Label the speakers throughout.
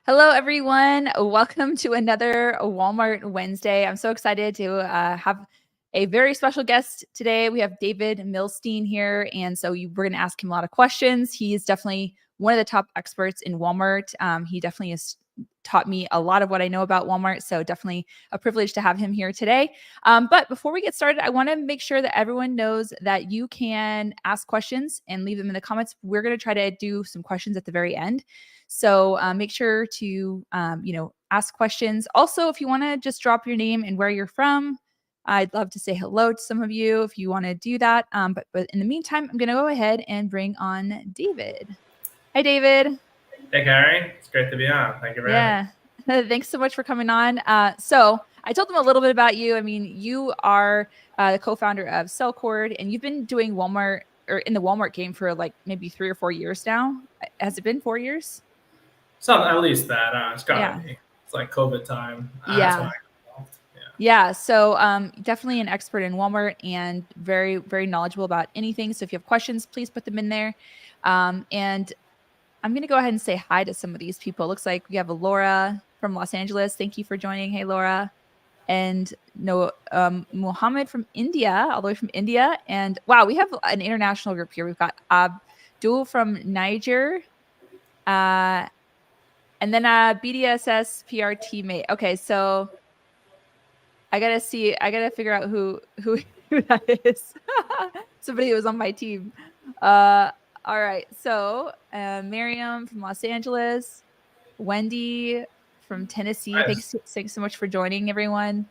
Speaker 1: Hello, everyone. Welcome to another Walmart Wednesday. I'm so excited to have a very special guest today. We have David Milstein here, and so we're going to ask him a lot of questions. He's definitely one of the top experts in Walmart. He definitely has taught me a lot of what I know about Walmart, so definitely a privilege to have him here today. But before we get started, I want to make sure that everyone knows that you can ask questions and leave them in the comments. We're going to try to do some questions at the very end. So make sure to, ask questions. Also, if you want to just drop your name and where you're from, I'd love to say hello to some of you if you want to do that. But in the meantime, I'm going to go ahead and bring on David. Hi, David.
Speaker 2: Hey, Carrie. It's great to be on. Thank you for having me.
Speaker 1: Yeah. Thanks so much for coming on. So I told them a little bit about you. I mean, you are the co-founder of SellCord, and you've been doing Walmart or in the Walmart game for like maybe 3 or 4 years now. Has it been 4 years?
Speaker 2: So at least that it's gotta
Speaker 1: Yeah.
Speaker 2: be. It's like COVID time. That's when
Speaker 1: Yeah.
Speaker 2: I got involved. Yeah.
Speaker 1: Yeah. So definitely an expert in Walmart and very, very knowledgeable about anything. So if you have questions, please put them in there. And I'm going to go ahead and say hi to some of these people. Looks like we have a Laura from Los Angeles. Thank you for joining. Hey, Laura. And no, Muhammad from India, all the way from India. And wow, we have an international group here. We've got Abdul from Niger. And then BDSS PR teammate. Okay, so I gotta figure out who that is. Somebody who was on my team. All right. So Miriam from Los Angeles, Wendy from Tennessee.
Speaker 2: Nice.
Speaker 1: Thanks so much for joining, everyone.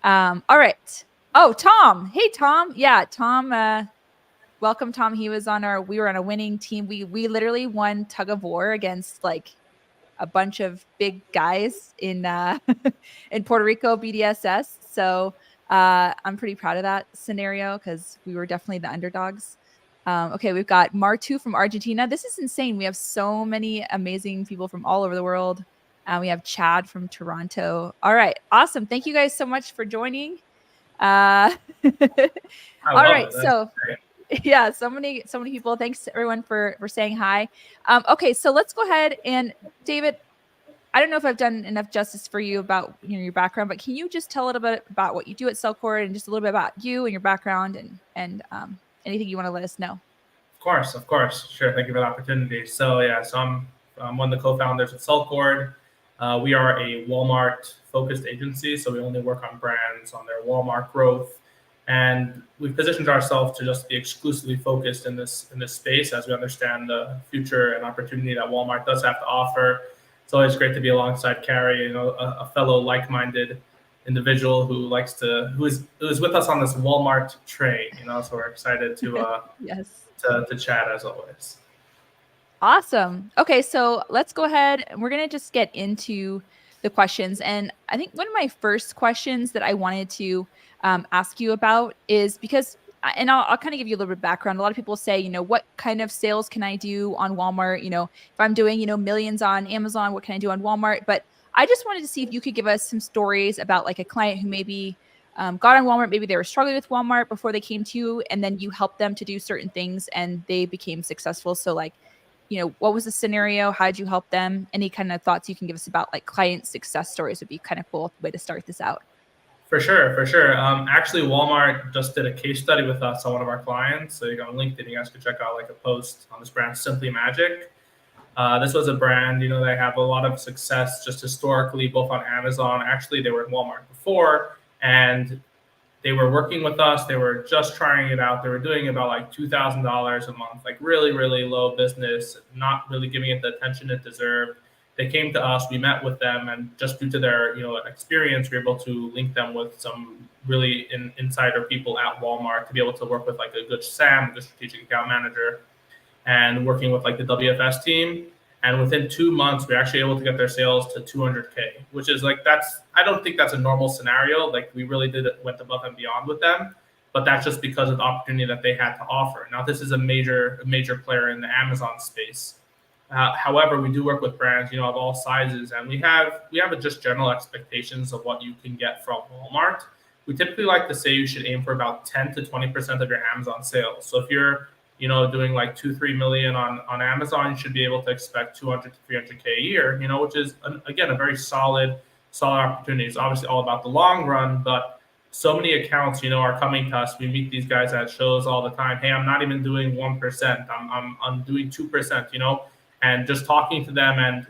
Speaker 1: All right. Oh, Tom. Hey, Tom. Yeah, Tom. Welcome, Tom. We were on a winning team. We literally won tug of war against like a bunch of big guys in in Puerto Rico BDSS. So I'm pretty proud of that scenario because we were definitely the underdogs. Okay, we've got Martu from Argentina. This is insane. We have so many amazing people from all over the world. We have Chad from Toronto. All right, awesome. Thank you guys so much for joining. All right, so yeah, so many people. Thanks everyone for saying hi. Okay, so let's go ahead and David, I don't know if I've done enough justice for you about your background, but can you just tell a little bit about what you do at SellCord and just a little bit about you and your background and anything you want to let us know?
Speaker 2: Of course. Sure. Thank you for the opportunity. So I'm one of the co-founders of SellCord. We are a Walmart-focused agency, so we only work on brands, on their Walmart growth, and we've positioned ourselves to just be exclusively focused in this space as we understand the future and opportunity that Walmart does have to offer. It's always great to be alongside Carrie, a fellow like-minded individual who is with us on this Walmart train. So we're excited to
Speaker 1: Yes.
Speaker 2: to chat as always.
Speaker 1: Awesome. Okay, so let's go ahead and we're gonna just get into the questions. And I think one of my first questions that I wanted to ask you about is because, and I'll kind of give you a little bit of background. A lot of people say, what kind of sales can I do on Walmart? If I'm doing, millions on Amazon, what can I do on Walmart? But I just wanted to see if you could give us some stories about like a client who maybe got on Walmart, maybe they were struggling with Walmart before they came to you, and then you helped them to do certain things and they became successful. So like, what was the scenario? How did you help them? Any kind of thoughts you can give us about like client success stories would be kind of cool way to start this out.
Speaker 2: For sure. Actually, Walmart just did a case study with us on one of our clients. So you go on LinkedIn, you guys can check out like a post on this brand, Simply Magic. This was a brand, they have a lot of success just historically, both on Amazon. Actually, they were in Walmart before, and they were working with us. They were just trying it out. They were doing about like $2,000 a month, like really, really low business, not really giving it the attention it deserved. They came to us, we met with them, and just due to their experience, we were able to link them with some really insider people at Walmart to be able to work with like a good SAM, the strategic account manager, and working with like the WFS team. And within 2 months, we're actually able to get their sales to 200K, which is like, I don't think that's a normal scenario. Like we really went above and beyond with them, but that's just because of the opportunity that they had to offer. Now, this is a major player in the Amazon space. However, we do work with brands, of all sizes, and we have just general expectations of what you can get from Walmart. We typically like to say you should aim for about 10 to 20% of your Amazon sales. So if you're doing like 2-3 million on Amazon, you should be able to expect 200 to 300K a year, which is again a very solid opportunity. It's obviously all about the long run, but so many accounts, are coming to us. We meet these guys at shows all the time. Hey, I'm not even doing 1%. I'm doing 2%, and just talking to them, and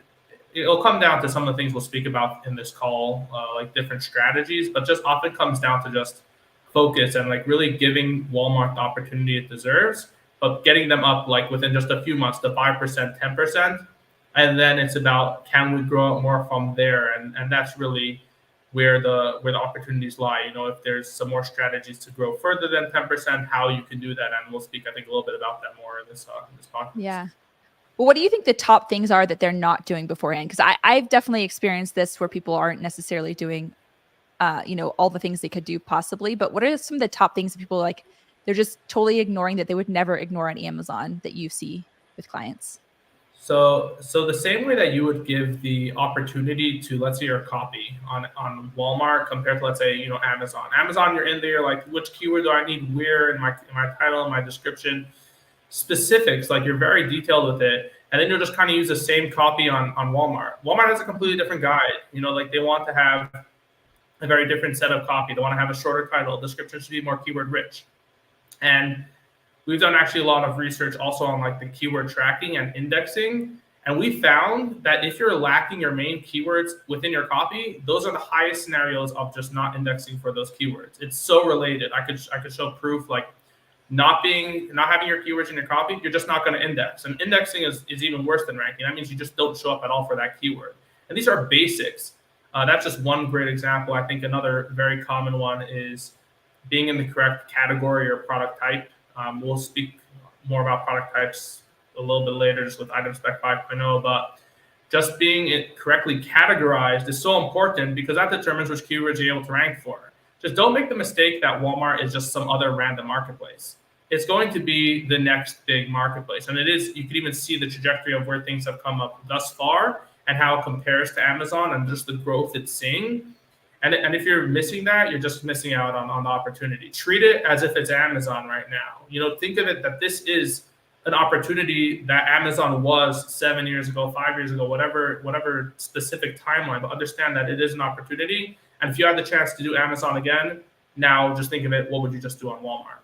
Speaker 2: it'll come down to some of the things we'll speak about in this call, like different strategies, but just often comes down to just focus and like really giving Walmart the opportunity it deserves, but getting them up like within just a few months to 5%, 10%. And then it's about, can we grow it more from there? And that's really where the opportunities lie. If there's some more strategies to grow further than 10%, how you can do that. And we'll speak, I think, a little bit about that more in this podcast.
Speaker 1: Yeah. Well, what do you think the top things are that they're not doing beforehand? Because I've definitely experienced this where people aren't necessarily doing, all the things they could do possibly. But what are some of the top things that people like, they're just totally ignoring that they would never ignore on Amazon that you see with clients?
Speaker 2: So the same way that you would give the opportunity to, let's say, your copy on Walmart compared to, let's say, Amazon. Amazon, you're in there like, which keyword do I need where in my title, in my description, specifics, like you're very detailed with it. And then you'll just kind of use the same copy on Walmart. Walmart has a completely different guide. Like they want to have a very different set of copy. They want to have a shorter title. Description should be more keyword rich. And we've done actually a lot of research also on like the keyword tracking and indexing. And we found that if you're lacking your main keywords within your copy, those are the highest scenarios of just not indexing for those keywords. It's so related. I could show proof, like not having your keywords in your copy, you're just not going to index. And indexing is even worse than ranking. That means you just don't show up at all for that keyword. And these are basics. That's just one great example. I think another very common one is being in the correct category or product type. We'll speak more about product types a little bit later, just with Item Spec 5.0, but just being correctly categorized is so important because that determines which keywords you're able to rank for. Just don't make the mistake that Walmart is just some other random marketplace. It's going to be the next big marketplace. And it is, you can even see the trajectory of where things have come up thus far and how it compares to Amazon and just the growth it's seeing. And if you're missing that, you're just missing out on the opportunity. Treat it as if it's Amazon right now. Think of it that this is an opportunity that Amazon was 7 years ago, 5 years ago, whatever specific timeline, but understand that it is an opportunity. And if you had the chance to do Amazon again, now just think of it, what would you just do on Walmart?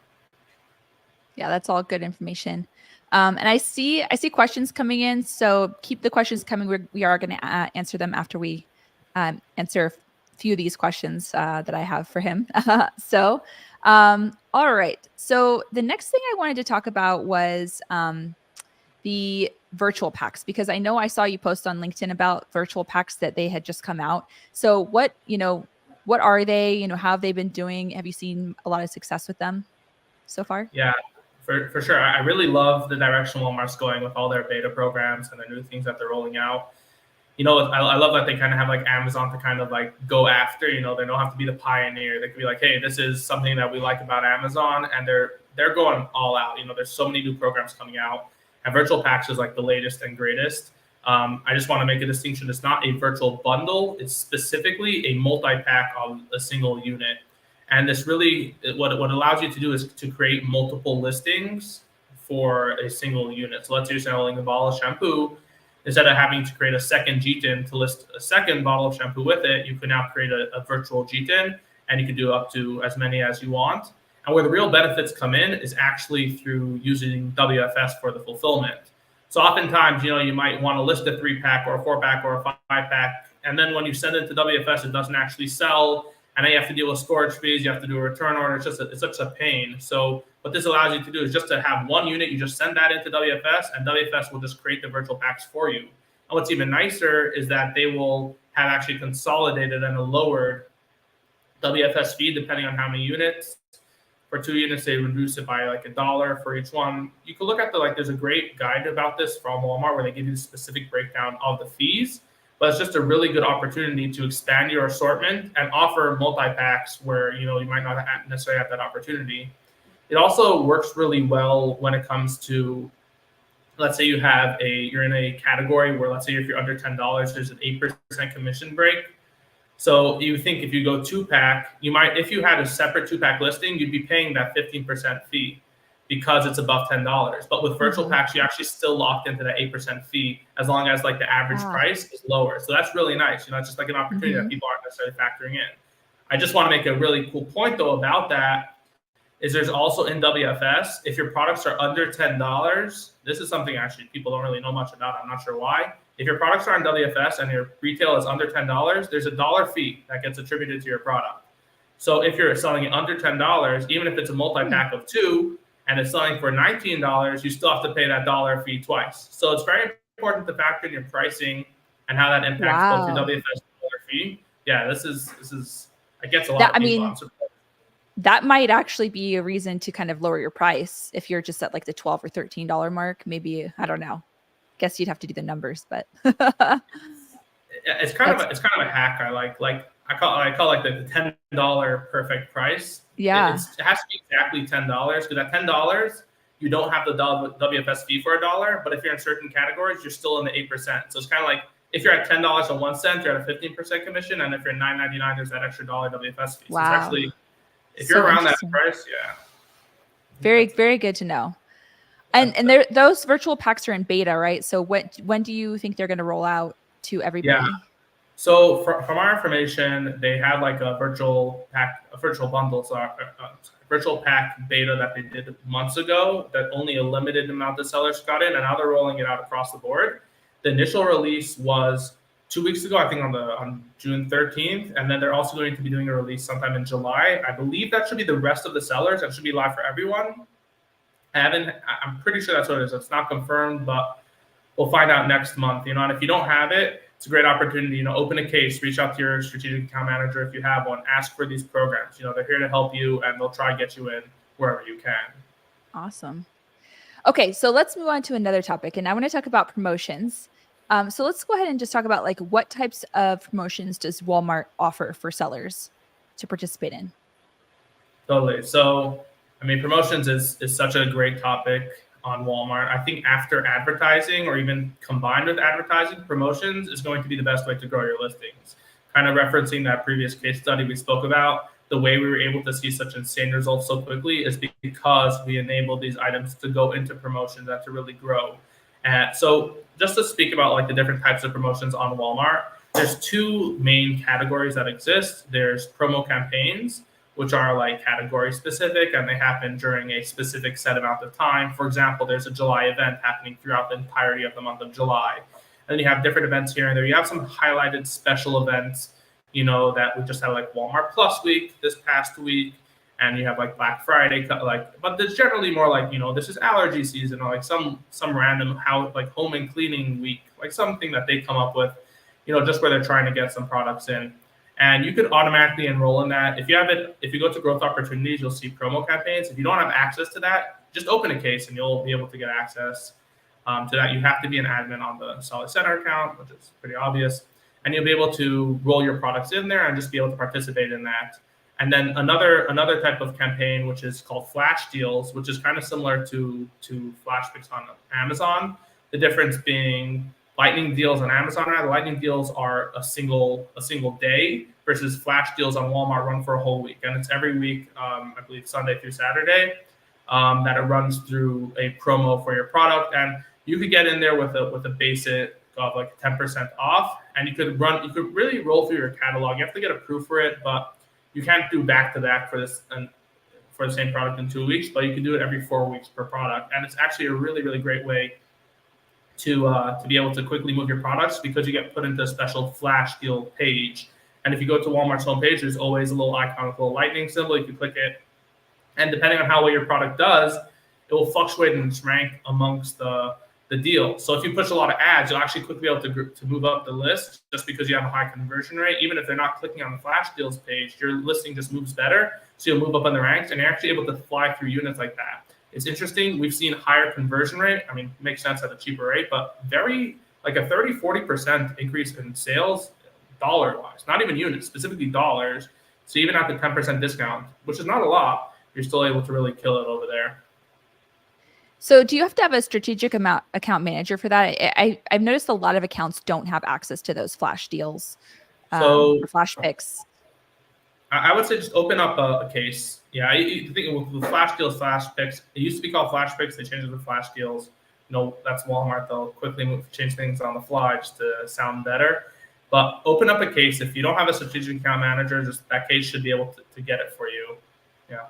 Speaker 1: Yeah, that's all good information. And I see questions coming in, so keep the questions coming. We are going to answer them after we answer a few of these questions that I have for him. All right. So the next thing I wanted to talk about was the virtual packs, because I know I saw you post on LinkedIn about virtual packs that they had just come out. So what are they? How have they been doing? Have you seen a lot of success with them so far?
Speaker 2: Yeah, for sure. I really love the direction Walmart's going with all their beta programs and the new things that they're rolling out. I love that they kind of have like Amazon to kind of like go after. They don't have to be the pioneer. They can be like, hey, this is something that we like about Amazon, and they're going all out. There's so many new programs coming out, and virtual packs is like the latest and greatest. I just want to make a distinction. It's not a virtual bundle. It's specifically a multi-pack on a single unit. And this really, what it allows you to do is to create multiple listings for a single unit. So let's say you're selling a bottle of shampoo. Instead of having to create a second GTIN to list a second bottle of shampoo with it, you can now create a virtual GTIN, and you can do up to as many as you want. And where the real benefits come in is actually through using WFS for the fulfillment. So oftentimes, you might want to list a 3-pack or a 4-pack or a 5-pack, and then when you send it to WFS, it doesn't actually sell, and then you have to deal with storage fees, you have to do a return order. It's such a pain. So what this allows you to do is just to have one unit, you just send that into WFS, and WFS will just create the virtual packs for you. And what's even nicer is that they will have actually consolidated and a lowered WFS fee depending on how many units. For 2 units, they reduce it by like $1 for each one. You can look at there's a great guide about this from Walmart where they give you the specific breakdown of the fees. But it's just a really good opportunity to expand your assortment and offer multi-packs where you might not necessarily have that opportunity. It also works really well when it comes to, let's say you're in a category where, let's say if you're under $10, there's an 8% commission break. So you think if you go 2-pack, if you had a separate 2-pack listing, you'd be paying that 15% fee, because it's above $10. But with virtual packs, you actually still locked into that 8% fee as long as like the average price is lower. So that's really nice. It's just like an opportunity that people aren't necessarily factoring in. I just want to make a really cool point though about that is there's also in WFS, if your products are under $10, this is something actually people don't really know much about. I'm not sure why. If your products are on WFS and your retail is under $10, there's a dollar fee that gets attributed to your product. So if you're selling it under $10, even if it's a multi-pack of 2 and it's selling for $19, you still have to pay that dollar fee twice. So it's very important to factor in your pricing and how that impacts both your WFS and dollar fee. Yeah, this is it gets a lot of people.
Speaker 1: That might actually be a reason to kind of lower your price if you're just at like the $12 or $13 mark. Maybe, I don't know. Guess you'd have to do the numbers, but
Speaker 2: it's kind of a hack. I call like the $10 perfect price.
Speaker 1: Yeah,
Speaker 2: it has to be exactly $10 because at $10 you don't have the WFS fee for $1. But if you're in certain categories, you're still in the 8%. So it's kind of like if you're at $10.01, you're at a 15% commission, and if you're $9.99, there's that extra dollar WFS fee.
Speaker 1: Wow.
Speaker 2: So it's actually, if you're around that price, yeah.
Speaker 1: Very, very good to know. And those virtual packs are in beta, right? So when do you think they're going to roll out to everybody?
Speaker 2: Yeah. So from our information, they had like a virtual bundle, so virtual pack beta that they did months ago that only a limited amount of sellers got in, and now they're rolling it out across the board. The initial release was 2 weeks ago, I think on June 13th, and then they're also going to be doing a release sometime in July. I believe that should be the rest of the sellers. That should be live for everyone. I'm pretty sure that's what it is. It's not confirmed, but we'll find out next month. And if you don't have it, it's a great opportunity. Open a case, reach out to your strategic account manager if you have one. Ask for these programs. They're here to help you, and they'll try to get you in wherever you can.
Speaker 1: Awesome. Okay, so let's move on to another topic, and I want to talk about promotions. So let's go ahead and just talk about like what types of promotions does Walmart offer for sellers to participate in?
Speaker 2: Totally. So, promotions is such a great topic on Walmart. I think after advertising or even combined with advertising, promotions is going to be the best way to grow your listings. Kind of referencing that previous case study we spoke about, the way we were able to see such insane results so quickly is because we enabled these items to go into promotions and to really grow. And so just to speak about like the different types of promotions on Walmart, there's 2 main categories that exist. There's promo campaigns, which are like category specific, and they happen during a specific set amount of time. For example, there's a July event happening throughout the entirety of the month of July. And then you have different events here and there. You have some highlighted special events, that we just had like Walmart Plus Week this past week, and you have like Black Friday, but there's generally more like, this is allergy season, or like some random home and cleaning week, like something that they come up with, just where they're trying to get some products in. And you could automatically enroll in that. If you go to growth opportunities, you'll see promo campaigns. If you don't have access to that, just open a case and you'll be able to get access to that. You have to be an admin on the Solid Center account, which is pretty obvious. And you'll be able to roll your products in there and just be able to participate in that. And then another type of campaign, which is called flash deals, which is kind of similar to flash picks on Amazon. The difference being lightning deals on Amazon, the lightning deals are a single day versus flash deals on Walmart run for a whole week. And it's every week, I believe Sunday through Saturday, that it runs through a promo for your product. And you could get in there with a basic of like 10% off, and you could really roll through your catalog. You have to get approved for it, but you can't do back-to-back for this and for the same product in 2 weeks, but you can do it every 4 weeks per product. And it's actually a really, really great way to be able to quickly move your products, because you get put into a special flash deal page. And if you go to Walmart's homepage, there's always a little icon with a little lightning symbol. You can click it, and depending on how well your product does, it will fluctuate in its rank amongst the deal. So if you push a lot of ads, you'll actually quickly be able to move up the list, just because you have a high conversion rate. Even if they're not clicking on the flash deals page, your listing just moves better. So you'll move up in the ranks, and you're actually able to fly through units like that. It's interesting. We've seen higher conversion rate. It makes sense at a cheaper rate, but very like a 30-40% increase in sales dollar-wise, not even units, specifically dollars. So even at the 10% discount, which is not a lot, you're still able to really kill it over there.
Speaker 1: So do you have to have a strategic account manager for that? I've noticed a lot of accounts don't have access to those flash deals, or flash picks.
Speaker 2: I would say just open up a case. Yeah, I think with flash deals, flash picks. It used to be called flash picks. They changed it to flash deals. That's Walmart. They'll quickly change things on the fly just to sound better. But open up a case. If you don't have a strategic account manager, just that case should be able to get it for you. Yeah.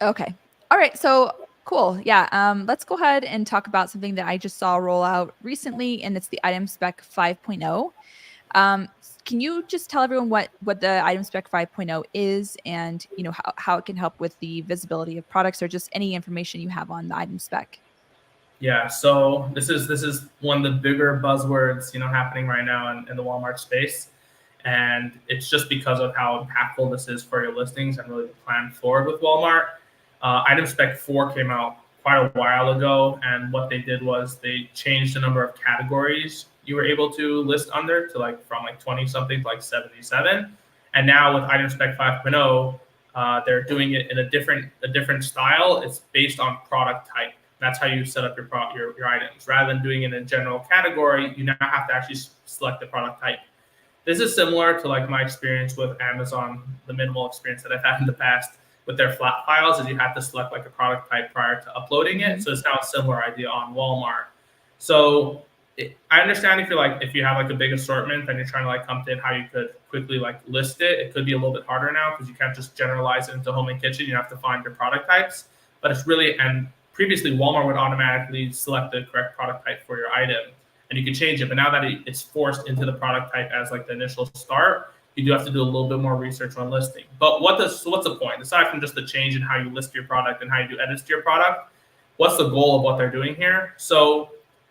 Speaker 1: Okay. All right. So cool. Yeah. Let's go ahead and talk about something that I just saw roll out recently, and it's the item spec 5.0. Can you just tell everyone what the item spec 5.0 is, and how it can help with the visibility of products, or just any information you have on the item spec?
Speaker 2: Yeah, so this is one of the bigger buzzwords, happening right now in the Walmart space. And it's just because of how impactful this is for your listings and really the plan forward with Walmart. Item Spec 4 came out quite a while ago, and what they did was they changed the number of categories you were able to list under to from 20 something to 77. And now with Item Spec 5.0, they're doing it in a different style. It's based on product type. That's how you set up your items. Rather than doing it in a general category, you now have to actually select the product type. This is similar to my experience with Amazon, the minimal experience that I've had in the past with their flat files, is you have to select a product type prior to uploading it. So it's now a similar idea on Walmart. So I understand if you have a big assortment and you're trying to come to how you could quickly list it. It could be a little bit harder now because you can't just generalize it into home and kitchen. You have to find your product types. But it's really, and previously Walmart would automatically select the correct product type for your item, and you can change it. But now that it's forced into the product type as the initial start, you do have to do a little bit more research on listing. But what's the point? Aside from just the change in how you list your product and how you do edits to your product, what's the goal of what they're doing here? So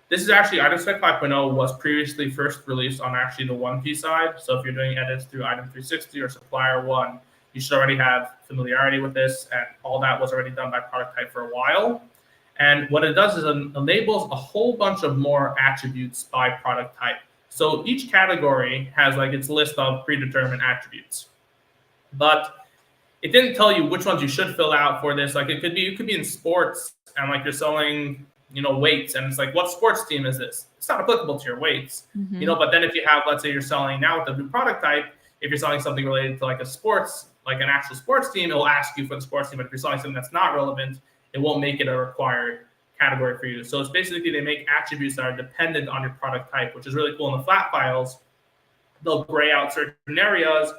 Speaker 2: this is actually Item Spec 5.0 was previously first released on actually the 1P side. So if you're doing edits through Item 360 or Supplier 1, you should already have familiarity with this, and all that was already done by product type for a while. And what it does is it enables a whole bunch of more attributes by product type. So each category has its list of predetermined attributes, but it didn't tell you which ones you should fill out for this. You could be in sports and you're selling, weights, and it's what sports team is this? It's not applicable to your weights, but then if you have, let's say you're selling now with the new product type, if you're selling something related to a sports, an actual sports team, it will ask you for the sports team. But if you're selling something that's not relevant, it won't make it a required category for you. So it's basically they make attributes that are dependent on your product type, which is really cool. In the flat files, they'll gray out certain areas,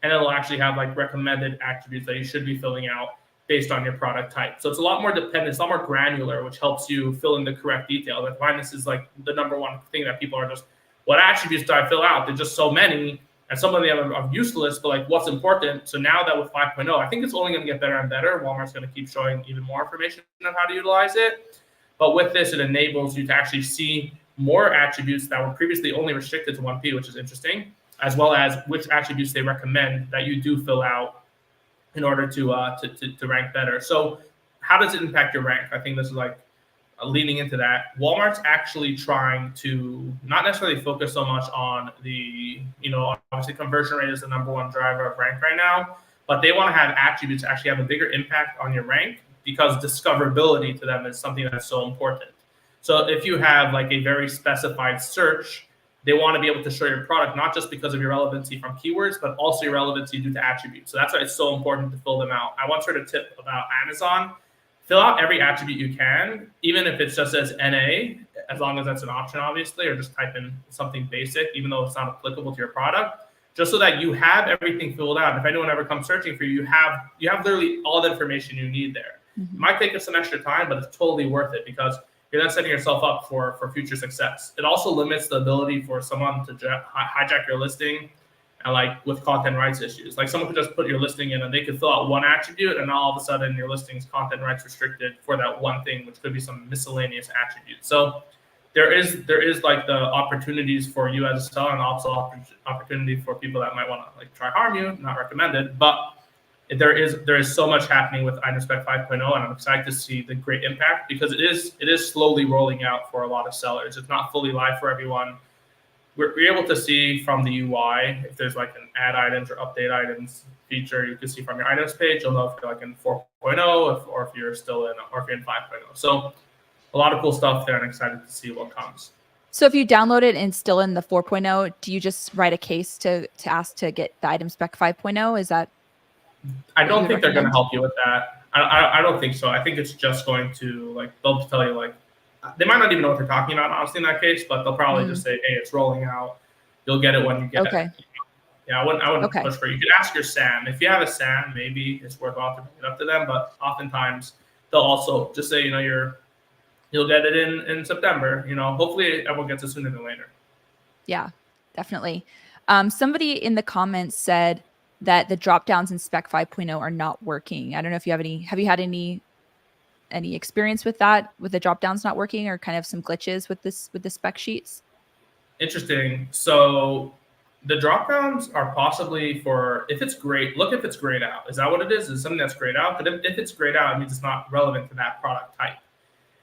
Speaker 2: and it'll actually have recommended attributes that you should be filling out based on your product type. So it's a lot more dependent, it's a lot more granular, which helps you fill in the correct details. I find this is the number one thing that people are just, what attributes do I fill out? There's just so many, and some of them are useless, but what's important? So now that with 5.0, I think it's only going to get better and better. Walmart's going to keep showing even more information on how to utilize it. But with this, it enables you to actually see more attributes that were previously only restricted to 1P, which is interesting, as well as which attributes they recommend that you do fill out in order to rank better. So how does it impact your rank? I think this is leaning into that. Walmart's actually trying to not necessarily focus so much on the, obviously conversion rate is the number one driver of rank right now, but they want to have attributes actually have a bigger impact on your rank, because discoverability to them is something that's so important. So if you have a very specified search, they want to be able to show your product, not just because of your relevancy from keywords, but also your relevancy due to attributes. So that's why it's so important to fill them out. I once heard a tip about Amazon: fill out every attribute you can, even if it just says NA, as long as that's an option, obviously, or just type in something basic, even though it's not applicable to your product, just so that you have everything filled out. If anyone ever comes searching for you, you have literally all the information you need there. It might take us some extra time, but it's totally worth it, because you're then setting yourself up for future success. It also limits the ability for someone to hijack your listing, and with content rights issues. Someone could just put your listing in and they could fill out one attribute, and all of a sudden your listing is content rights restricted for that one thing, which could be some miscellaneous attribute. So there is the opportunities for you as a seller, and also opportunity for people that might want to try harm you. Not recommended, but there is so much happening with Item Spec 5.0, and I'm excited to see the great impact, because it is slowly rolling out for a lot of sellers. It's not fully live for everyone. We're able to see from the UI if there's an add items or update items feature. You can see from your items page. You'll know if you're in 4.0 or if you're still in 5.0. So a lot of cool stuff there, and excited to see what comes.
Speaker 1: So if you download it and it's still in the 4.0, do you just write a case to ask to get the item spec 5.0? Is that
Speaker 2: I
Speaker 1: what you
Speaker 2: don't
Speaker 1: would
Speaker 2: think they're going to
Speaker 1: recommend?
Speaker 2: help you with that. I don't think so. I think it's just going to, like, they'll tell you, like, they might not even know what they're talking about, honestly, in that case, but they'll probably just say, hey, it's rolling out. You'll get it when you get
Speaker 1: Okay.
Speaker 2: it. Yeah, I wouldn't
Speaker 1: Okay.
Speaker 2: push for it. You could ask your SAM. If you have a SAM, maybe it's worthwhile to bring it up to them, but oftentimes they'll also just say, you'll get it in September. Hopefully everyone gets it sooner than later.
Speaker 1: Yeah, definitely. Somebody in the comments said that the drop downs in Spec 5.0 are not working. I don't know if you have you had any experience with that, with the drop downs not working, or kind of some glitches with the spec sheets?
Speaker 2: Interesting. So the drop downs are possibly for if it's great. Look if it's grayed out. Is that what it is? Is it something that's grayed out? But if it's grayed out, it means it's not relevant to that product type.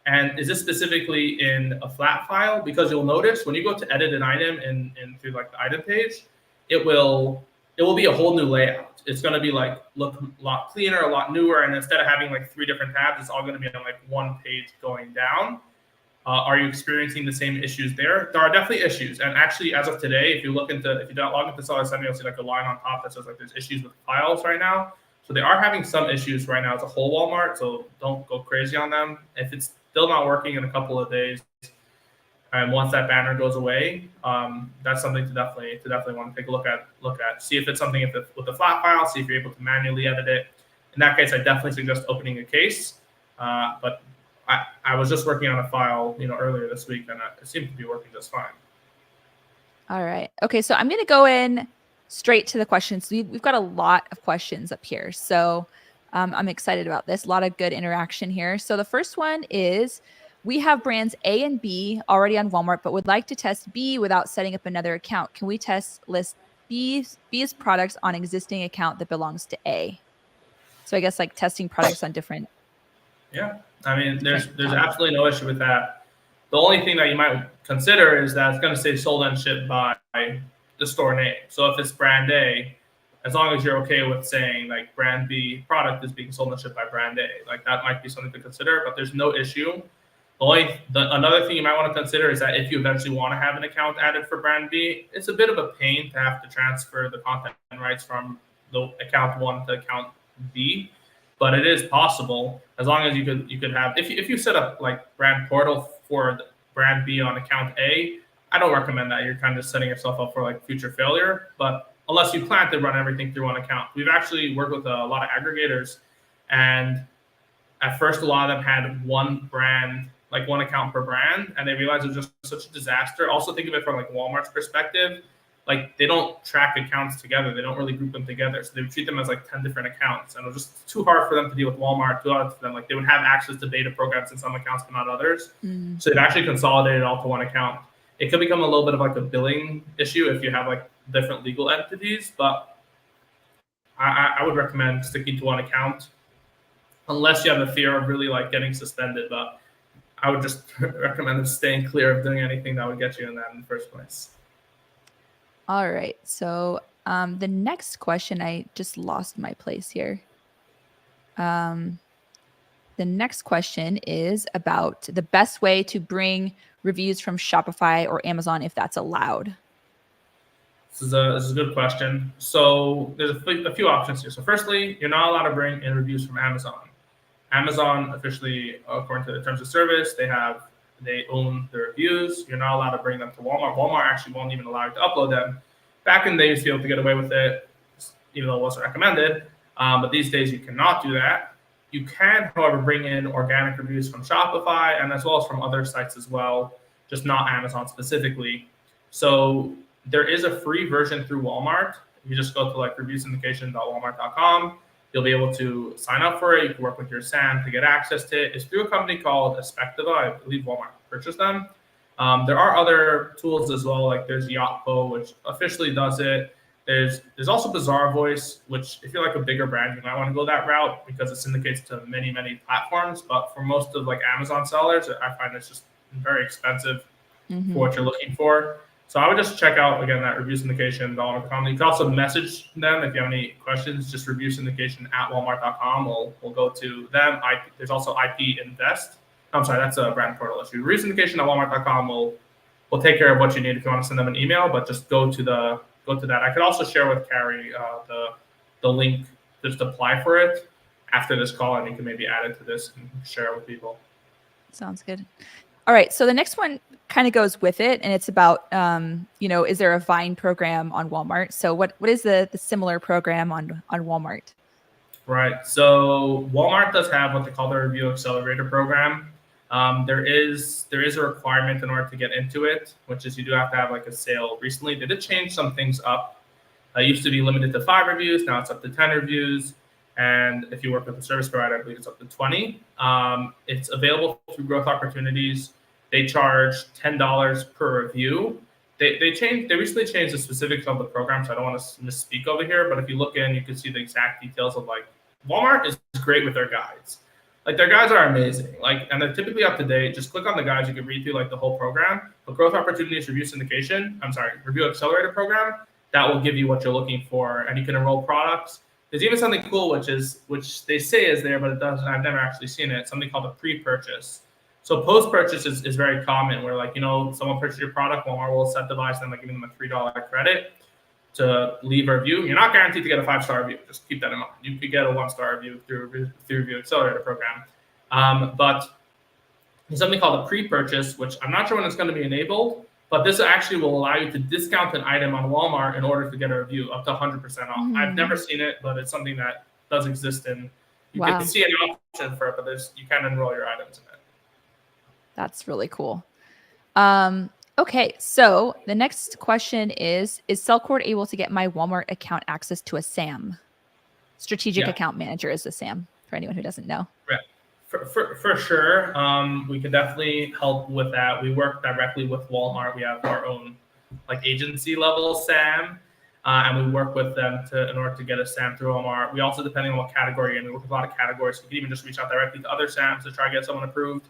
Speaker 2: And is this specifically in a flat file? Because you'll notice when you go to edit an item in through like the item page, it will be a whole new layout. It's going to be like look a lot cleaner, a lot newer, and instead of having like 3 different tabs, it's all going to be on like one page going down. Are you experiencing the same issues there? There are definitely issues, and actually, as of today, if you log into Seller Center, you'll see like a line on top that says like there's issues with files right now. So they are having some issues right now as a whole Walmart. So don't go crazy on them. If it's still not working in a couple of days, and once that banner goes away, that's something to definitely want to take a look at. See if it's something with the flat file. See if you're able to manually edit it. In that case, I definitely suggest opening a case. But I was just working on a file, earlier this week, and it seemed to be working just fine.
Speaker 1: All right. Okay, so I'm going to go in straight to the questions. We've got a lot of questions up here, so I'm excited about this. A lot of good interaction here. So the first one is, we have brands A and B already on Walmart, but would like to test B without setting up another account. Can we list B's products on existing account that belongs to A? So I guess like testing products on different.
Speaker 2: Yeah, I mean, there's absolutely no issue with that. The only thing that you might consider is that it's going to say sold and shipped by the store name. So if it's brand A, as long as you're okay with saying like brand B product is being sold and shipped by brand A, like that might be something to consider, but there's no issue. Another thing you might want to consider is that if you eventually want to have an account added for brand B, it's a bit of a pain to have to transfer the content rights from the account 1 to account B. But it is possible as long as you could have if you set up like brand portal for brand B on account A. I don't recommend that. You're kind of setting yourself up for like future failure. But unless you plan to run everything through one account, we've actually worked with a lot of aggregators, and at first a lot of them had one brand, like one account per brand, and they realized it was just such a disaster. Also think of it from like Walmart's perspective. Like they don't track accounts together. They don't really group them together. So they would treat them as like 10 different accounts. And it was just too hard for them to deal with Walmart, too hard for them. Like they would have access to beta programs in some accounts, but not others. So they've actually consolidated all to one account. It could become a little bit of like a billing issue if you have like different legal entities, but I would recommend sticking to one account unless you have a fear of really like getting suspended. But I would just recommend staying clear of doing anything that would get you in that in the first place.
Speaker 1: All right. So the next question, I just lost my place here. The next question is about the best way to bring reviews from Shopify or Amazon, if that's allowed.
Speaker 2: This is a good question. So there's a few options here. So firstly, you're not allowed to bring in reviews from Amazon. Amazon officially, according to the terms of service, they own the reviews. You're not allowed to bring them to Walmart. Walmart actually won't even allow you to upload them. Back in the day, you used to be able to get away with it, even though it wasn't recommended. But these days, you cannot do that. You can, however, bring in organic reviews from Shopify and as well as from other sites as well, just not Amazon specifically. So there is a free version through Walmart. You just go to like reviewsyndication.walmart.com. You'll be able to sign up for it. You can work with your SAM to get access to it. It's through a company called Aspectiva. I believe Walmart purchased them. There are other tools as well, like there's Yotpo, which officially does it. There's also Bazaar Voice, which if you're like a bigger brand, you might want to go that route because it syndicates to many, many platforms. But for most of like Amazon sellers, I find it's just very expensive for what you're looking for. So I would just check out, again, that reviewsyndication.walmart.com. You can also message them if you have any questions, just reviewsyndication@walmart.com. We'll go to them. There's also IP Invest. I'm sorry, that's a brand portal issue. Reviewsyndication.walmart.com will we'll take care of what you need if you want to send them an email, but just go to that. I could also share with Carrie the link, just apply for it after this call, and you can maybe add it to this and share it with people.
Speaker 1: Sounds good. All right. So the next one kind of goes with it, and it's about, is there a Vine program on Walmart? So what is the similar program on Walmart?
Speaker 2: Right. So Walmart does have what they call the Review Accelerator program. There is a requirement in order to get into it, which is you do have to have like a sale recently. They did change some things up. It used to be limited to 5 reviews. Now it's up to 10 reviews. And if you work with a service provider, I believe it's up to 20. It's available through Growth Opportunities. They charge $10 per review. They recently changed the specifics of the program, so I don't want to misspeak over here. But if you look in, you can see the exact details of like Walmart is great with their guides. Like their guides are amazing. Like, and they're typically up to date. Just click on the guides, you can read through like the whole program. But Growth Opportunities Review Accelerator program, that will give you what you're looking for, and you can enroll products. There's even something cool, which they say is there, but it doesn't. I've never actually seen it. Something called a pre-purchase. So post-purchase is very common, where like, someone purchased your product, Walmart will incentivize them by giving them a $3 credit to leave a review. You're not guaranteed to get a 5-star review. Just keep that in mind. You could get a 1-star review through Review Accelerator program. But there's something called a pre-purchase, which I'm not sure when it's going to be enabled, but this actually will allow you to discount an item on Walmart in order to get a review up to 100% off. I've never seen it, but it's something that does exist, and you can see an option for it, but you can enroll your items in it.
Speaker 1: That's really cool. Okay, so the next question is SellCord able to get my Walmart account access to a SAM? Strategic Account Manager is a SAM, for anyone who doesn't know.
Speaker 2: Right. For sure. We could definitely help with that. We work directly with Walmart. We have our own like agency level SAM, and we work with them in order to get a SAM through Walmart. We also, depending on what category, and we work with a lot of categories, so we can even just reach out directly to other SAMs to try to get someone approved.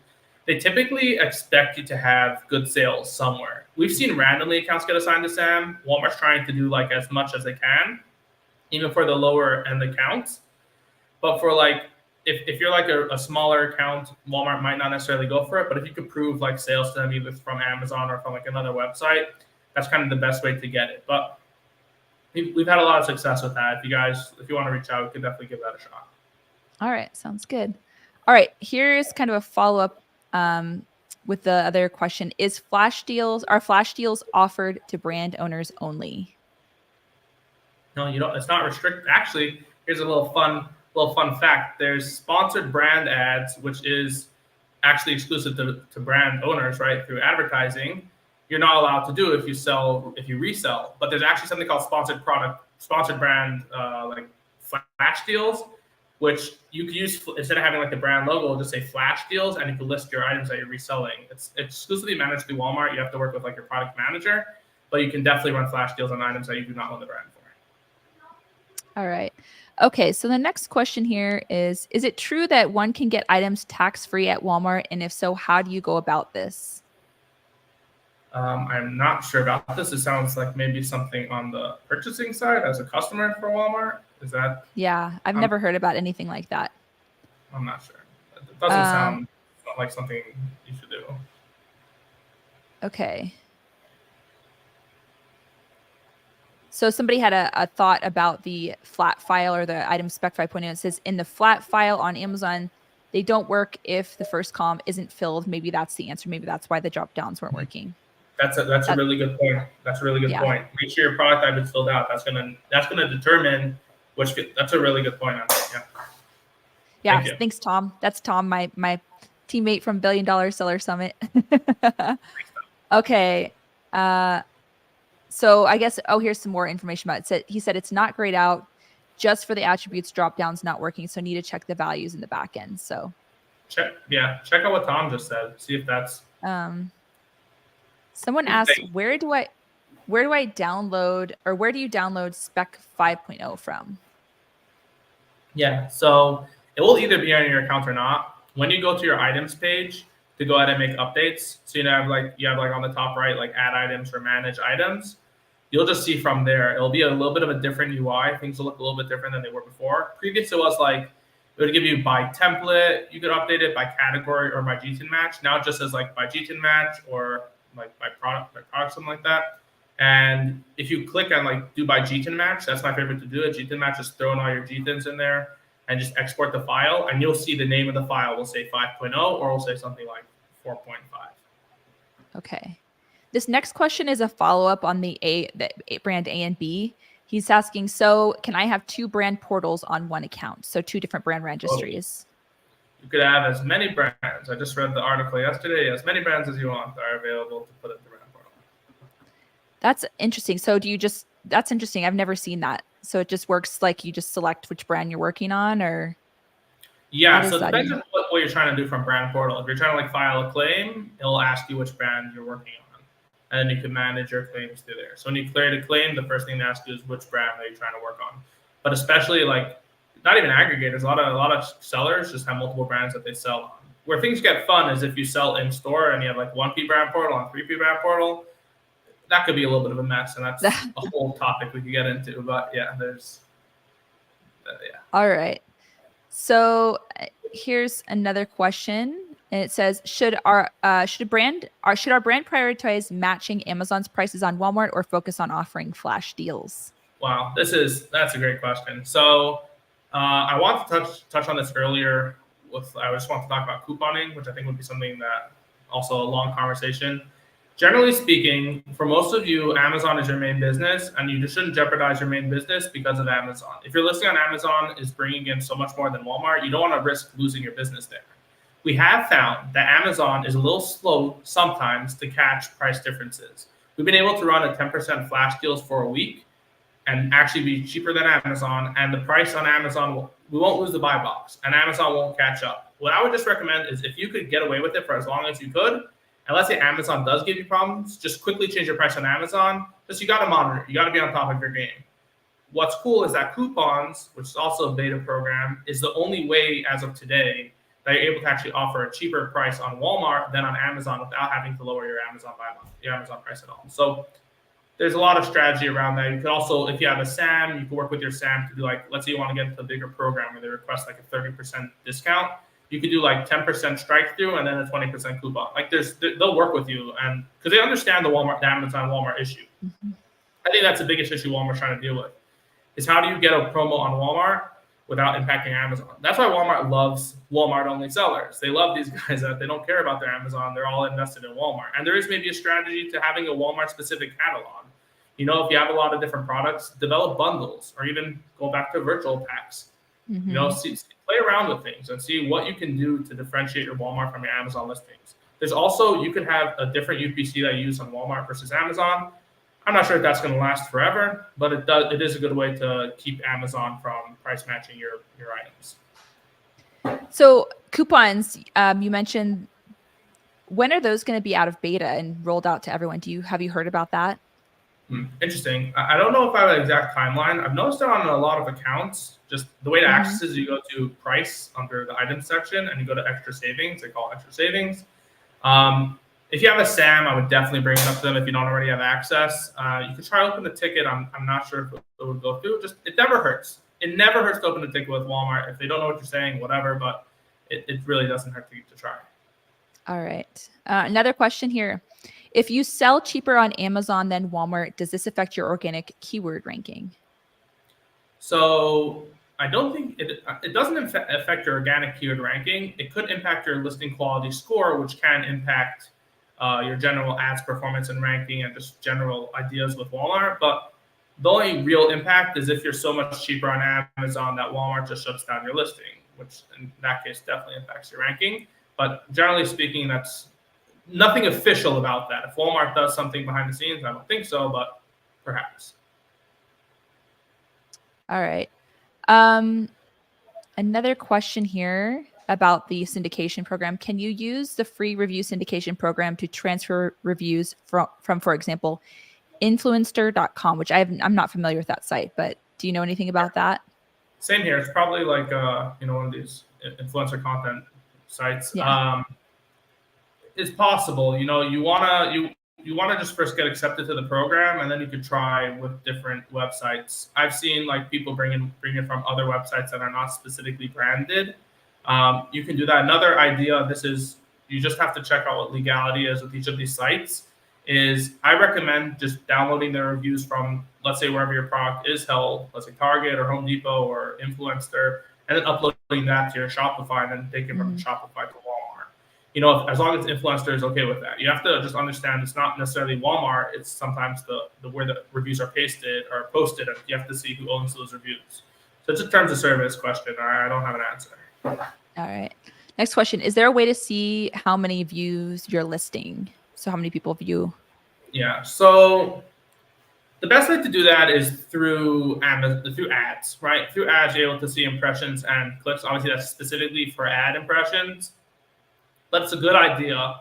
Speaker 2: They typically expect you to have good sales somewhere. We've seen randomly accounts get assigned to SAM. Walmart's trying to do like as much as they can, even for the lower end accounts. But for like, if you're like a smaller account, Walmart might not necessarily go for it. But if you could prove like sales to them, either from Amazon or from like another website, that's kind of the best way to get it. But we've had a lot of success with that. If you want to reach out, we can definitely give that a shot.
Speaker 1: All right, sounds good. All right, here's kind of a follow-up with the other question. Are flash deals offered to brand owners only?
Speaker 2: No, you don't. It's not restricted. Actually, here's a little fun fact. There's sponsored brand ads, which is actually exclusive to brand owners, right? Through advertising. You're not allowed to do if you resell. But there's actually something called sponsored brand like flash deals, which you can use instead of having like the brand logo, just say flash deals, and you can list your items that you're reselling. It's exclusively managed through Walmart. You have to work with like your product manager, but you can definitely run flash deals on items that you do not own the brand for.
Speaker 1: All right. Okay, so the next question here is it true that one can get items tax-free at Walmart? And if so, how do you go about this?
Speaker 2: I'm not sure about this. It sounds like maybe something on the purchasing side as a customer for Walmart. Is that?
Speaker 1: Yeah, I've never heard about anything like that.
Speaker 2: I'm not sure. It doesn't sound like something you should do.
Speaker 1: Okay. So somebody had a thought about the flat file or the item spec 5.0. It says in the flat file on Amazon, they don't work if the first column isn't filled. Maybe that's the answer. Maybe that's why the drop downs weren't working.
Speaker 2: That's a really good point. That's a really good point. Make sure your product type is filled out. That's gonna determine which. That's a really good point.
Speaker 1: Yeah. Thanks, Tom. That's Tom, my teammate from $1 Billion Seller Summit. Okay. So I guess, here's some more information about it. He said it's not grayed out just for the attributes drop downs not working. So need to check the values in the back end. So
Speaker 2: check out what Tom just said. See if that's.
Speaker 1: Someone asked, where do I download, or where do you download spec 5.0 from?
Speaker 2: Yeah, so it will either be on your account or not. When you go to your items page to go ahead and make updates, so you have like on the top right, like add items or manage items, you'll just see from there. It'll be a little bit of a different UI. Things will look a little bit different than they were before. Previous, it was like, it would give you by template. You could update it by category or by GTIN match. Now it just says like by GTIN match or my product, something like that. And if you click on like do by GTIN match, that's my favorite to do. A GTIN match is throwing all your GTINs in there and just export the file, and you'll see the name of the file will say 5.0 or will say something like 4.5.
Speaker 1: Okay. This next question is a follow-up on the brand A and B. He's asking, so can I have 2 brand portals on one account? So 2 different brand registries.
Speaker 2: You could have as many brands. I just read the article yesterday. As many brands as you want are available to put in the brand portal.
Speaker 1: That's interesting. So that's interesting. I've never seen that. So it just works like you just select which brand you're working on, or?
Speaker 2: Yeah, so it depends on what you're trying to do from brand portal. If you're trying to like file a claim, it'll ask you which brand you're working on. And then you can manage your claims through there. So when you create a claim, the first thing they ask you is which brand are you trying to work on. But especially like not even aggregators, a lot of sellers just have multiple brands that they sell on. Where things get fun is if you sell in store and you have like 1P brand portal and 3P brand portal, that could be a little bit of a mess, and that's a whole topic we could get into. But yeah, there's yeah.
Speaker 1: All right. So here's another question, and it says, should our brand prioritize matching Amazon's prices on Walmart or focus on offering flash deals?
Speaker 2: Wow, that's a great question. So I want to touch on this earlier. I just want to talk about couponing, which I think would be something that also a long conversation. Generally speaking, for most of you, Amazon is your main business, and you just shouldn't jeopardize your main business because of Amazon. If your listing on Amazon is bringing in so much more than Walmart, you don't want to risk losing your business there. We have found that Amazon is a little slow sometimes to catch price differences. We've been able to run a 10% flash deals for a week and actually be cheaper than Amazon, and the price on Amazon, we won't lose the buy box, and Amazon won't catch up. What I would just recommend is if you could get away with it for as long as you could, and let's say Amazon does give you problems, just quickly change your price on Amazon. Just you got to monitor. You got to be on top of your game. What's cool is that coupons, which is also a beta program, is the only way as of today that you're able to actually offer a cheaper price on Walmart than on Amazon without having to lower your Amazon price at all. So there's a lot of strategy around that. You could also, if you have a SAM, you can work with your SAM to do like, let's say you want to get into a bigger program where they request like a 30% discount. You could do like 10% strike through and then a 20% coupon. Like they'll work with you, and because they understand the Amazon Walmart issue. Mm-hmm. I think that's the biggest issue Walmart's trying to deal with is how do you get a promo on Walmart without impacting Amazon? That's why Walmart loves Walmart only sellers. They love these guys that they don't care about their Amazon. They're all invested in Walmart. And there is maybe a strategy to having a Walmart specific catalog. You know, if you have a lot of different products, develop bundles or even go back to virtual packs. Mm-hmm. You know, play around with things and see what you can do to differentiate your Walmart from your Amazon listings. There's also, you could have a different UPC that you use on Walmart versus Amazon. I'm not sure if that's going to last forever, but it is a good way to keep Amazon from price matching your items.
Speaker 1: So coupons, you mentioned, when are those going to be out of beta and rolled out to everyone? Have you heard about that?
Speaker 2: Interesting. I don't know if I have an exact timeline. I've noticed it on a lot of accounts. Just the way to access is you go to price under the items section and you go to extra savings. They call it extra savings. If you have a SAM, I would definitely bring it up to them if you don't already have access. You could try to open the ticket. I'm not sure if it would go through. Just it never hurts. It never hurts to open a ticket with Walmart. If they don't know what you're saying, whatever, but it really doesn't hurt to try.
Speaker 1: All right. Another question here. If you sell cheaper on Amazon than Walmart, does this affect your organic keyword ranking?
Speaker 2: So I don't think it doesn't affect your organic keyword ranking. It could impact your listing quality score, which can impact your general ads performance and ranking and just general ideas with Walmart. But the only real impact is if you're so much cheaper on Amazon that Walmart just shuts down your listing, which in that case definitely impacts your ranking. But generally speaking, that's nothing official about that. If Walmart does something behind the scenes, I don't think so, but perhaps.
Speaker 1: All right. Another question here about the syndication program. Can you use the free review syndication program to transfer reviews from for example, influencer.com, which I'm not familiar with that site, but do you know anything about that?
Speaker 2: Same here. It's probably like one of these influencer content sites.
Speaker 1: Yeah.
Speaker 2: It's possible. You wanna just first get accepted to the program, and then you could try with different websites. I've seen like people bring it from other websites that are not specifically branded. You can do that. Another idea. You just have to check out what legality is with each of these sites. is I recommend just downloading the reviews from, let's say, wherever your product is held, let's say Target or Home Depot or Influencer, and then uploading that to your Shopify and then taking it from Shopify to Walmart. You know, as long as Influencer is okay with that. You have to just understand it's not necessarily Walmart. It's sometimes the where the reviews are pasted or posted, and you have to see who owns those reviews. So it's a terms of service question. I don't have an answer.
Speaker 1: All right. Next question. Is there a way to see how many views you're listing? So how many people view?
Speaker 2: Yeah. So the best way to do that is through ads, right? Through ads, you're able to see impressions and clicks. Obviously, that's specifically for ad impressions, but it's a good idea.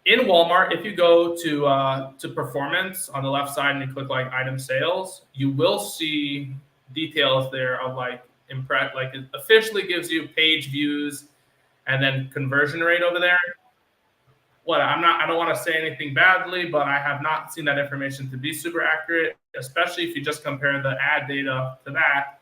Speaker 2: In Walmart, if you go to performance on the left side and you click like item sales, you will see details there of like it officially gives you page views and then conversion rate over there. I don't want to say anything badly, but I have not seen that information to be super accurate, especially if you just compare the ad data to that.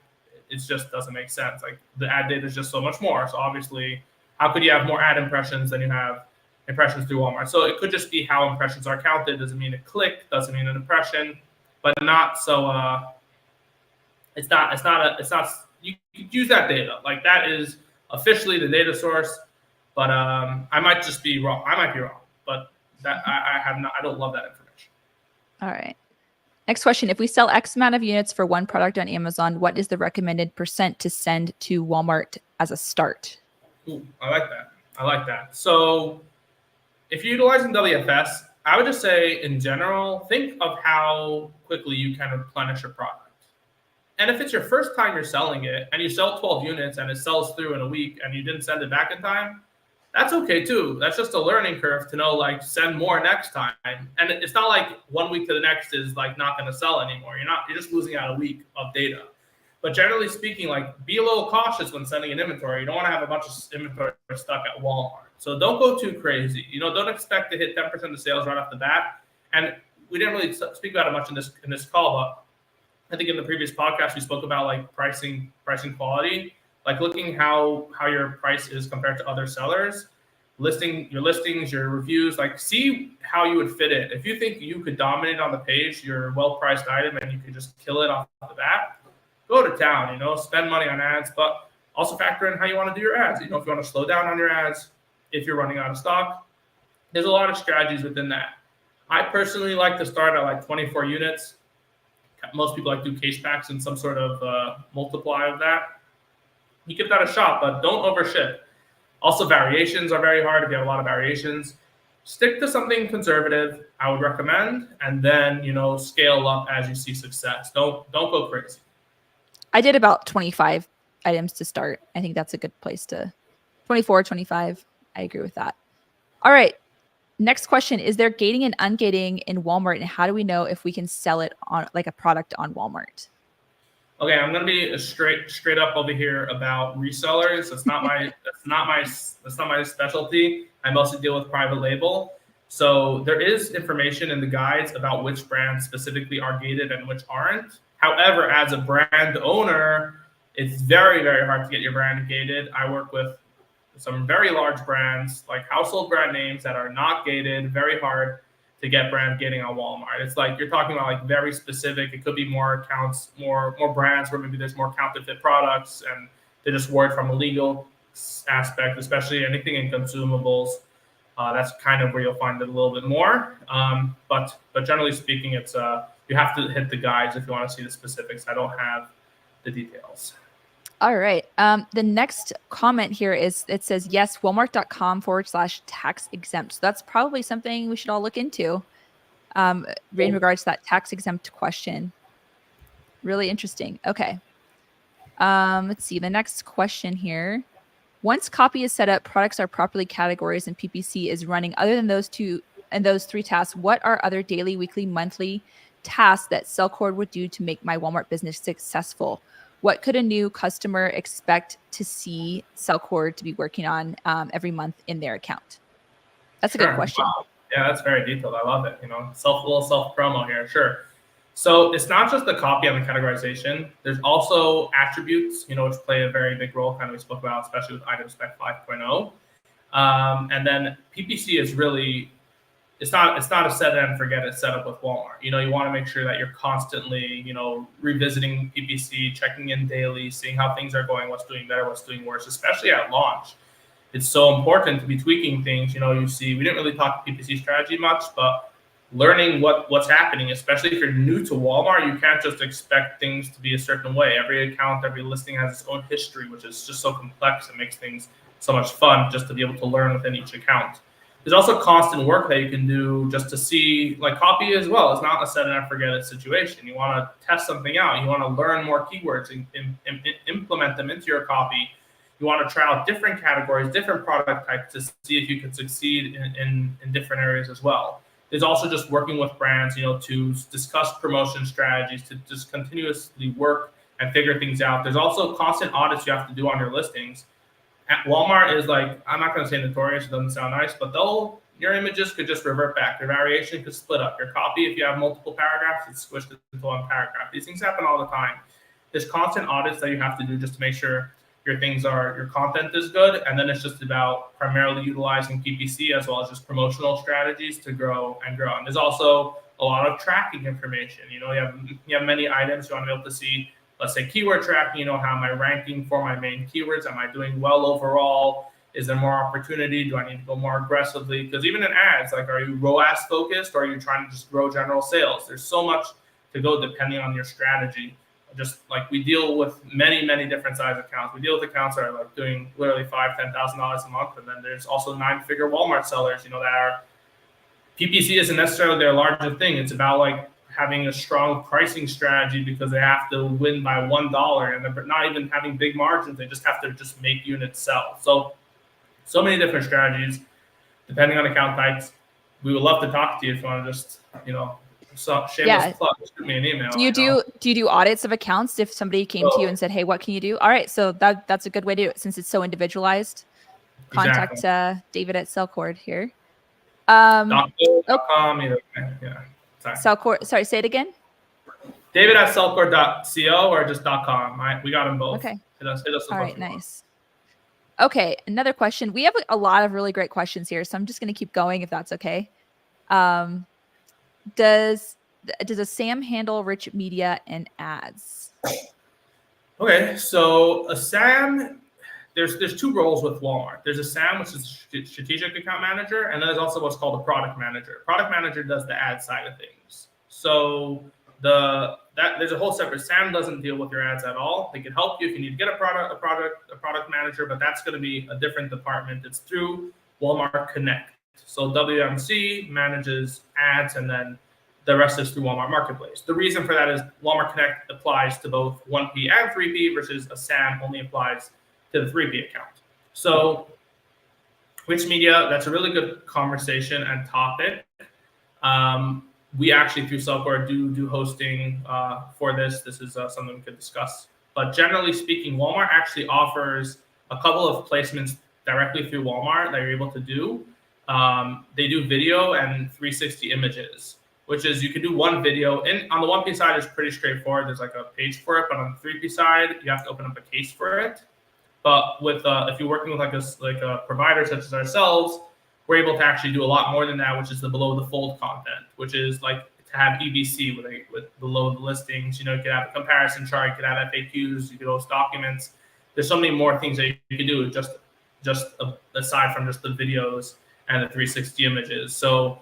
Speaker 2: It just doesn't make sense. Like the ad data is just so much more. So obviously, how could you have more ad impressions than you have impressions through Walmart? So it could just be how impressions are counted. Doesn't mean a click, doesn't mean an impression, but not so. It's not. You could use that data. Like that is officially the data source. But I might just be wrong. I might be wrong. But that I have not. I don't love that information.
Speaker 1: All right. Next question. If we sell X amount of units for one product on Amazon, what is the recommended % to send to Walmart as a start?
Speaker 2: Ooh, I like that. So if you're utilizing WFS, I would just say in general, think of how quickly you can replenish a product. And if it's your first time you're selling it and you sell 12 units and it sells through in a week and you didn't send it back in time, that's okay too. That's just a learning curve to know, like, send more next time. And it's not like 1 week to the next is like not going to sell anymore. You're just losing out a week of data. But generally speaking, like, be a little cautious when sending an inventory. You don't want to have a bunch of inventory stuck at Walmart. So don't go too crazy. Don't expect to hit 10% of sales right off the bat. And we didn't really speak about it much in this call, but I think in the previous podcast we spoke about like pricing quality, like looking how your price is compared to other sellers, listing your listings, your reviews, like see how you would fit it. If you think you could dominate on the page, your well-priced item, and you could just kill it off the bat, go to town, spend money on ads, but also factor in how you want to do your ads. If you want to slow down on your ads, if you're running out of stock, there's a lot of strategies within that. I personally like to start at like 24 units. Most people like to do case packs and some sort of multiply of that. You give that a shot, but don't overship. Also, variations are very hard if you have a lot of variations. Stick to something conservative, I would recommend, and then, scale up as you see success. Don't go crazy.
Speaker 1: I did about 25 items to start. I think that's a good place to 24, 25. I agree with that. All right. Next question. Is there gating and ungating in Walmart, and how do we know if we can sell it on like a product on Walmart?
Speaker 2: Okay, I'm gonna be straight up over here about resellers. That's not my specialty. I mostly deal with private label. So there is information in the guides about which brands specifically are gated and which aren't. However, as a brand owner, it's very, very hard to get your brand gated. I work with some very large brands, like household brand names that are not gated, very hard to get brand gating on Walmart. It's like you're talking about like very specific. It could be more accounts, more brands where maybe there's more counterfeit products and they're just worried from a legal aspect, especially anything in consumables. That's kind of where you'll find it a little bit more. But generally speaking, it's you have to hit the guides if you want to see the specifics. I don't have the details.
Speaker 1: All right. The next comment here is, it says, yes, walmart.com/tax exempt. So that's probably something we should all look into in regards to that tax exempt question. Really interesting. Okay. Let's see. The next question here. Once copy is set up, products are properly categorized, and PPC is running. Other than those two and those three tasks, what are other daily, weekly, monthly tasks that SellCord would do to make my Walmart business successful? What could a new customer expect to see SellCord to be working on every month in their account? That's a good question.
Speaker 2: Wow. Yeah, that's very detailed. I love it. Little self promo here. Sure. So it's not just the copy and the categorization. There's also attributes, which play a very big role, kind of we spoke about, especially with item spec 5.0. And then PPC is really it's not a set it and forget it setup with Walmart. You want to make sure that you're constantly, revisiting PPC, checking in daily, seeing how things are going, what's doing better, what's doing worse, especially at launch. It's so important to be tweaking things. You see, we didn't really talk PPC strategy much, but learning what's happening, especially if you're new to Walmart, you can't just expect things to be a certain way. Every account, every listing has its own history, which is just so complex. It makes things so much fun just to be able to learn within each account. There's also constant work that you can do just to see, like copy as well. It's not a set and forget it situation. You want to test something out. You want to learn more keywords and implement them into your copy. You want to try out different categories, different product types to see if you can succeed in different areas as well. There's also just working with brands, to discuss promotion strategies, to just continuously work and figure things out. There's also constant audits you have to do on your listings. At Walmart is like, I'm not going to say notorious, it doesn't sound nice, but your images could just revert back. Your variation could split up. Your copy, if you have multiple paragraphs, it's squished into one paragraph. These things happen all the time. There's constant audits that you have to do just to make sure your content is good. And then it's just about primarily utilizing PPC as well as just promotional strategies to grow and grow. And there's also a lot of tracking information. You have many items you want to be able to see. Let's say keyword tracking, how am I ranking for my main keywords? Am I doing well overall? Is there more opportunity? Do I need to go more aggressively? Because even in ads, like, are you ROAS focused or are you trying to just grow general sales? There's so much to go depending on your strategy. Just like we deal with many, many different size accounts. We deal with accounts that are like doing literally $5,000, $10,000 a month. And then there's also 9-figure Walmart sellers, that are PPC isn't necessarily their largest thing. It's about like having a strong pricing strategy because they have to win by $1 and they're not even having big margins. They just have to just make units sell. So many different strategies depending on account types. We would love to talk to you if you want to just, shameless plug, shoot me an email.
Speaker 1: Do you do audits of accounts if somebody came to you and said, hey, what can you do? All right. So that's a good way to do it since it's so individualized. Contact David at SellCord here.
Speaker 2: .com, either. Yeah.
Speaker 1: SellCord. Sorry, say it again.
Speaker 2: David at SellCord.co or just .com. We got them both.
Speaker 1: Okay.
Speaker 2: Hit us
Speaker 1: all right, nice. Okay, another question. We have a lot of really great questions here, so I'm just going to keep going if that's okay. Does a SAM handle rich media and ads?
Speaker 2: Okay, so a SAM, there's two roles with Walmart. There's a SAM, which is strategic account manager, and then there's also what's called a product manager. Product manager does the ad side of things. So there's a whole separate. SAM doesn't deal with your ads at all. They can help you if you need to get a product manager, but that's going to be a different department. It's through Walmart Connect. So WMC manages ads, and then the rest is through Walmart Marketplace. The reason for that is Walmart Connect applies to both 1P and 3P versus a SAM only applies to the 3P account. So rich media, that's a really good conversation and topic. We actually through SellCord do hosting for this. This is something we could discuss. But generally speaking, Walmart actually offers a couple of placements directly through Walmart that you're able to do. They do video and 360 images, which is you can do one video. And on the 1P side, it's pretty straightforward. There's like a page for it. But on the 3P side, you have to open up a case for it. But with if you're working with like a provider such as ourselves, we're able to actually do a lot more than that, which is the below the fold content, which is like to have EBC with below the listings. You could have a comparison chart, you could have FAQs, you could host documents. There's so many more things that you can do just aside from just the videos and the 360 images. So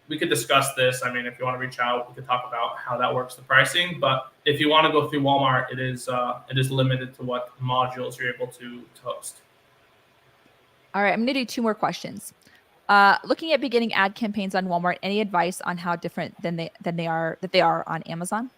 Speaker 2: we could discuss this. I mean, if you want to reach out, we could talk about how that works, the pricing. But if you want to go through Walmart, it is limited to what modules you're able to host.
Speaker 1: All right, I'm going to do two more questions. Looking at beginning ad campaigns on Walmart, any advice on how different they are on Amazon?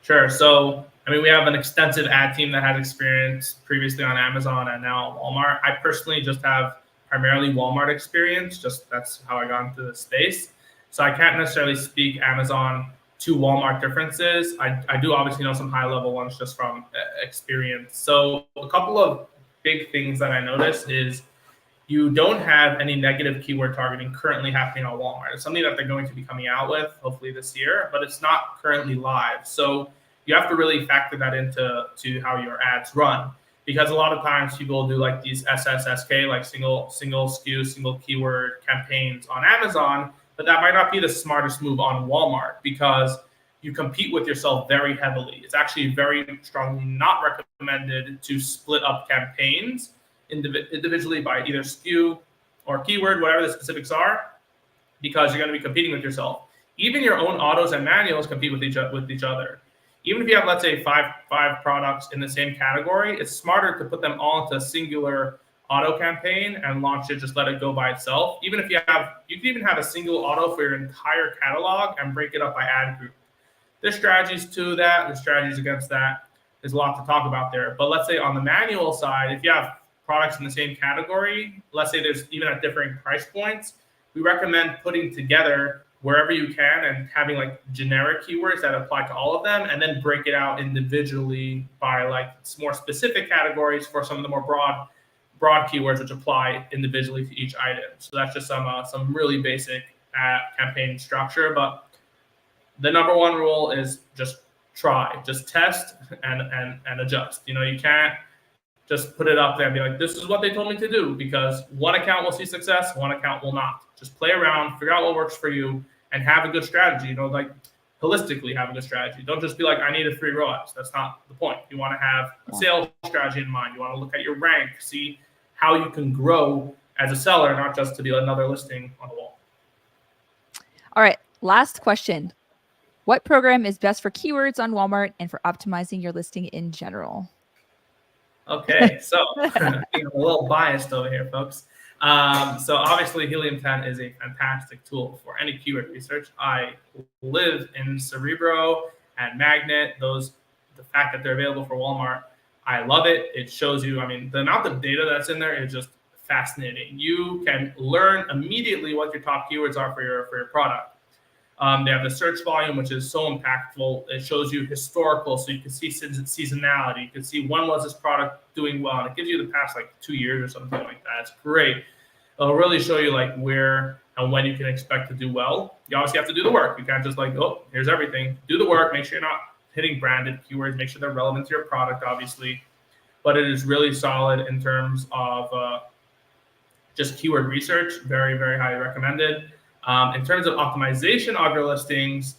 Speaker 2: Sure. So, I mean, we have an extensive ad team that had experience previously on Amazon and now on Walmart. I personally just have primarily Walmart experience. Just that's how I got into the space. So I can't necessarily speak Amazon to Walmart differences. I do obviously know some high level ones just from experience. So a couple of big things that I noticed is you don't have any negative keyword targeting currently happening on Walmart. It's something that they're going to be coming out with hopefully this year, but it's not currently live. So you have to really factor that into how your ads run, because a lot of times people do like these SSSK, like single SKU, single keyword campaigns on Amazon, but that might not be the smartest move on Walmart because you compete with yourself very heavily. It's actually very strongly not recommended to split up campaigns individually by either SKU or keyword, whatever the specifics are, because you're going to be competing with yourself. Even your own autos and manuals compete with each other. Even if you have, let's say, five products in the same category, it's smarter to put them all into a singular auto campaign and launch it, just let it go by itself. Even if you can even have a single auto for your entire catalog and break it up by ad group. There's strategies to that, there's strategies against that. There's a lot to talk about there. But let's say on the manual side, if you have products in the same category, let's say there's even at different price points, we recommend putting together wherever you can and having like generic keywords that apply to all of them, and then break it out individually by like more specific categories for some of the more broad keywords which apply individually to each item. So that's just some really basic campaign structure. But the number one rule is just try, just test and adjust. You can't just put it up there and be like, this is what they told me to do, because one account will see success, one account will not. Just play around, figure out what works for you, and have a good strategy. Like holistically have a good strategy. Don't just be like, I need a 3 ROAS. That's not the point. You want to have a sales strategy in mind. You want to look at your rank, see how you can grow as a seller, not just to be another listing on the wall.
Speaker 1: All right, last question. What program is best for keywords on Walmart and for optimizing your listing in general?
Speaker 2: Okay, so I'm a little biased over here, folks. So obviously Helium 10 is a fantastic tool for any keyword research. I live in Cerebro and Magnet. The fact that they're available for Walmart, I love it. It shows you, the amount of data that's in there is just fascinating. You can learn immediately what your top keywords are for your product. They have the search volume, which is so impactful. It shows you historical, so you can see seasonality. You can see when was this product doing well. And it gives you the past 2 years or something like that. It's great. It'll really show you where and when you can expect to do well. You obviously have to do the work. You can't just oh, here's everything. Do the work. Make sure you're not hitting branded keywords. Make sure they're relevant to your product, obviously. But it is really solid in terms of just keyword research. Very, very highly recommended. In terms of optimization of your listings,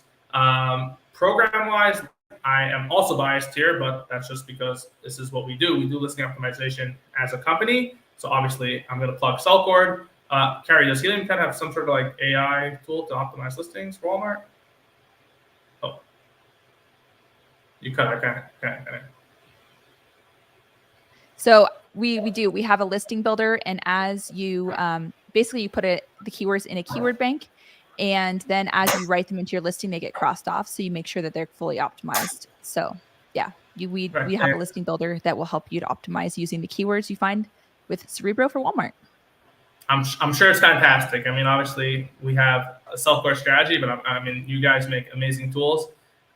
Speaker 2: program-wise, I am also biased here, but that's just because this is what we do. We do listing optimization as a company. So obviously, I'm going to plug SellCord. Carrie, does Helium 10 have some sort of AI tool to optimize listings for Walmart? Oh, you cut it. Okay.
Speaker 1: So we do. We have a listing builder, and as you basically you put the keywords in a keyword bank, and then as you write them into your listing, they get crossed off. So you make sure that they're fully optimized. So yeah, we have a listing builder that will help you to optimize using the keywords you find with Cerebro for Walmart.
Speaker 2: I'm sure it's fantastic. Obviously we have a SellCord strategy, but you guys make amazing tools.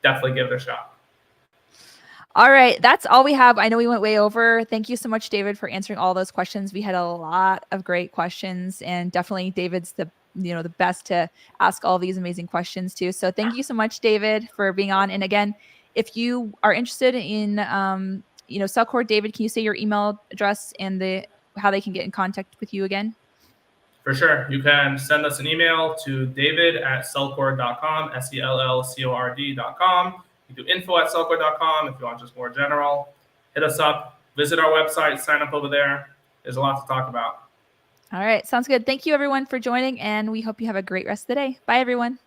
Speaker 2: Definitely give it a shot.
Speaker 1: All right, that's all we have. I know we went way over. Thank you so much, David, for answering all those questions. We had a lot of great questions, and definitely David's the best to ask all these amazing questions too. So thank you so much, David, for being on. And again, if you are interested in SellCord, David, can you say your email address and how they can get in contact with you again?
Speaker 2: For sure. You can send us an email to david@sellcord.com, SELLCORD.com. You do info@sellcord.com if you want just more general. Hit us up, visit our website, sign up over there. There's a lot to talk about.
Speaker 1: All right. Sounds good. Thank you, everyone, for joining, and we hope you have a great rest of the day. Bye, everyone.